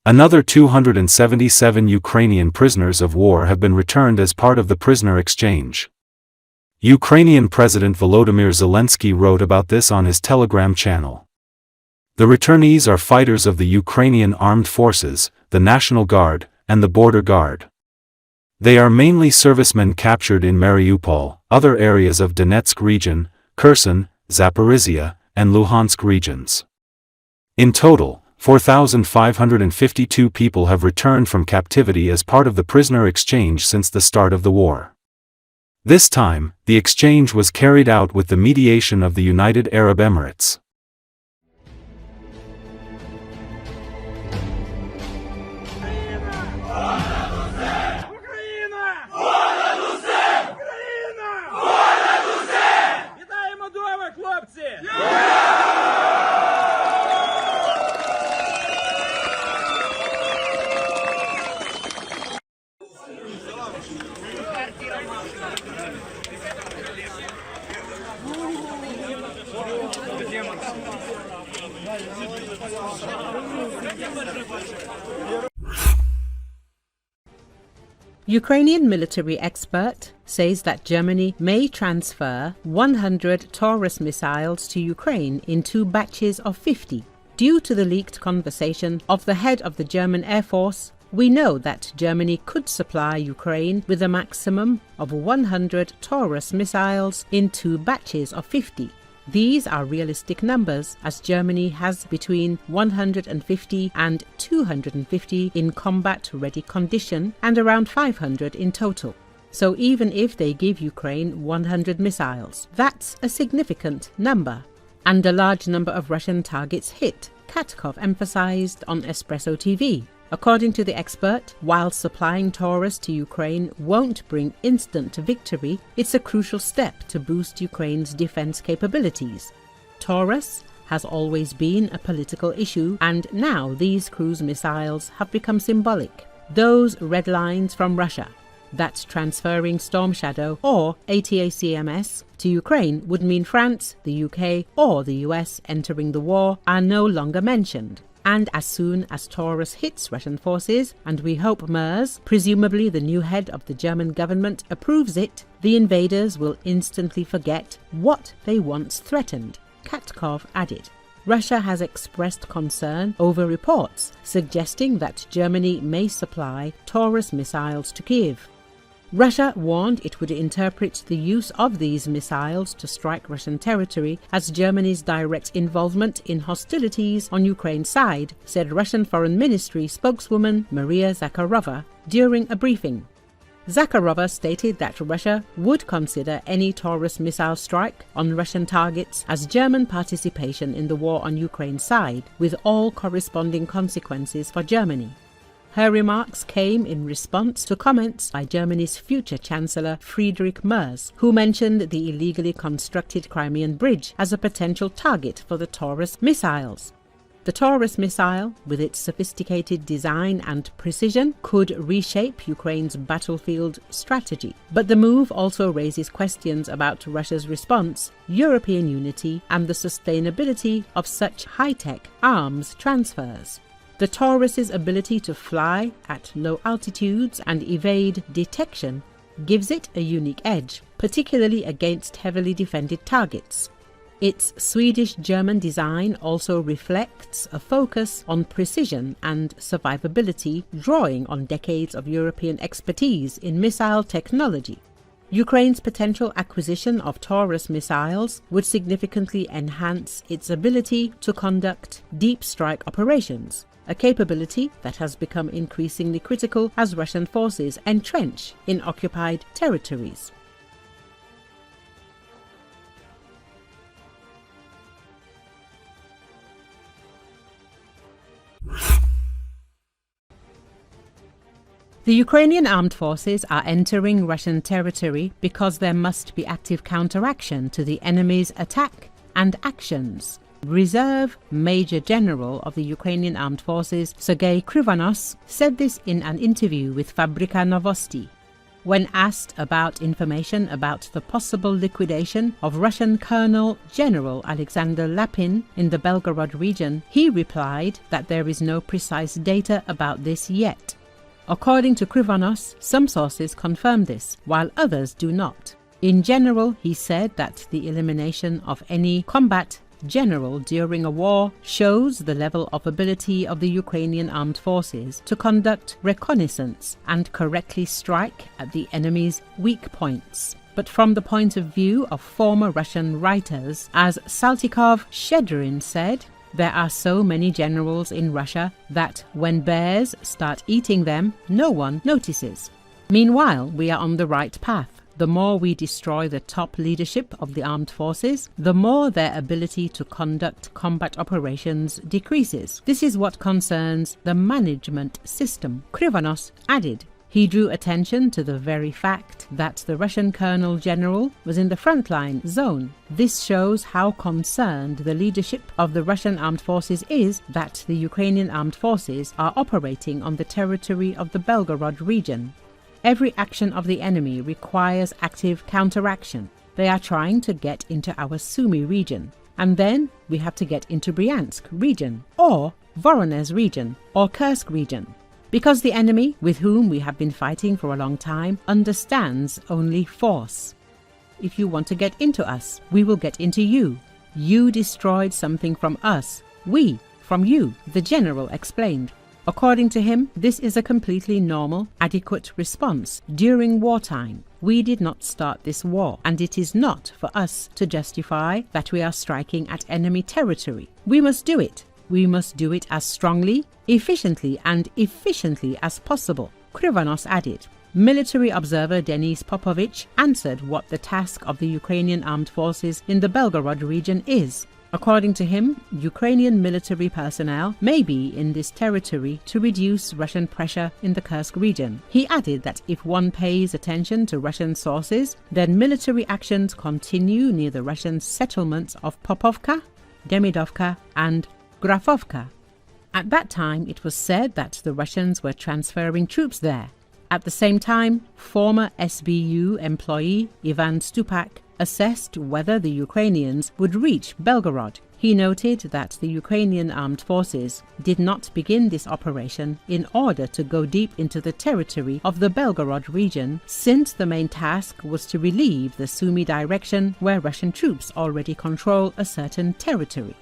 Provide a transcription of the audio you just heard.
Another 277 Ukrainian prisoners of war have been returned as part of the prisoner exchange. Ukrainian President Volodymyr Zelensky wrote about this on his Telegram channel. The returnees are fighters of the Ukrainian Armed Forces, the National Guard, and the Border Guard. They are mainly servicemen captured in Mariupol, other areas of Donetsk region, Kherson, Zaporizhia, and Luhansk regions. In total, 4,552 people have returned from captivity as part of the prisoner exchange since the start of the war. This time, the exchange was carried out with the mediation of the United Arab Emirates. Ukrainian military expert says that Germany may transfer 100 Taurus missiles to Ukraine in 2 batches of 50. Due to the leaked conversation of the head of the German Air Force, we know that Germany could supply Ukraine with a maximum of 100 Taurus missiles in 2 batches of 50. These are realistic numbers, as Germany has between 150 and 250 in combat-ready condition and around 500 in total. So even if they give Ukraine 100 missiles, that's a significant number. And a large number of Russian targets hit, Kadirov emphasized on Espresso TV. According to the expert, while supplying Taurus to Ukraine won't bring instant victory, it's a crucial step to boost Ukraine's defense capabilities. Taurus has always been a political issue, and now these cruise missiles have become symbolic. Those red lines from Russia, that transferring Storm Shadow or ATACMS to Ukraine would mean France, the UK or the US entering the war, are no longer mentioned. And as soon as Taurus hits Russian forces, and we hope Merz, presumably the new head of the German government, approves it, the invaders will instantly forget what they once threatened, Kadirov added. Russia has expressed concern over reports suggesting that Germany may supply Taurus missiles to Kiev. Russia warned it would interpret the use of these missiles to strike Russian territory as Germany's direct involvement in hostilities on Ukraine's side, said Russian Foreign Ministry spokeswoman Maria Zakharova during a briefing. Zakharova stated that Russia would consider any Taurus missile strike on Russian targets as German participation in the war on Ukraine's side, with all corresponding consequences for Germany. Her remarks came in response to comments by Germany's future Chancellor Friedrich Merz, who mentioned the illegally constructed Crimean Bridge as a potential target for the Taurus missiles. The Taurus missile, with its sophisticated design and precision, could reshape Ukraine's battlefield strategy. But the move also raises questions about Russia's response, European unity, and the sustainability of such high-tech arms transfers. The Taurus's ability to fly at low altitudes and evade detection gives it a unique edge, particularly against heavily defended targets. Its Swedish-German design also reflects a focus on precision and survivability, drawing on decades of European expertise in missile technology. Ukraine's potential acquisition of Taurus missiles would significantly enhance its ability to conduct deep strike operations, a capability that has become increasingly critical as Russian forces entrench in occupied territories. The Ukrainian armed forces are entering Russian territory because there must be active counteraction to the enemy's attack and actions. Reserve Major General of the Ukrainian Armed Forces Sergei Krivonos said this in an interview with Fabrika Novosti. When asked about information about the possible liquidation of Russian Colonel General Alexander Lapin in the Belgorod region, he replied that there is no precise data about this yet. According to Krivonos, some sources confirm this, while others do not. In general, he said that the elimination of any combat general during a war shows the level of ability of the Ukrainian armed forces to conduct reconnaissance and correctly strike at the enemy's weak points. But from the point of view of former Russian writers, as Saltykov-Shchedrin said, there are so many generals in Russia that when bears start eating them, no one notices. Meanwhile, we are on the right path. The more we destroy the top leadership of the armed forces, the more their ability to conduct combat operations decreases. This is what concerns the management system, Krivonos added. He drew attention to the very fact that the Russian Colonel General was in the frontline zone. This shows how concerned the leadership of the Russian armed forces is that the Ukrainian armed forces are operating on the territory of the Belgorod region. Every action of the enemy requires active counteraction. They are trying to get into our Sumy region, and then we have to get into Bryansk region, or Voronezh region, or Kursk region. Because the enemy, with whom we have been fighting for a long time, understands only force. If you want to get into us, we will get into you. You destroyed something from us, we from you, the general explained. According to him, this is a completely normal, adequate response during wartime. We did not start this war, and it is not for us to justify that we are striking at enemy territory. We must do it. We must do it as strongly, efficiently as possible, Krivonos added. Military observer Denis Popovich answered what the task of the Ukrainian armed forces in the Belgorod region is. According to him, Ukrainian military personnel may be in this territory to reduce Russian pressure in the Kursk region. He added that if one pays attention to Russian sources, then military actions continue near the Russian settlements of Popovka, Demidovka and Grafovka. At that time, it was said that the Russians were transferring troops there. At the same time, former SBU employee Ivan Stupak assessed whether the Ukrainians would reach Belgorod. He noted that the Ukrainian armed forces did not begin this operation in order to go deep into the territory of the Belgorod region, since the main task was to relieve the Sumy direction where Russian troops already control a certain territory.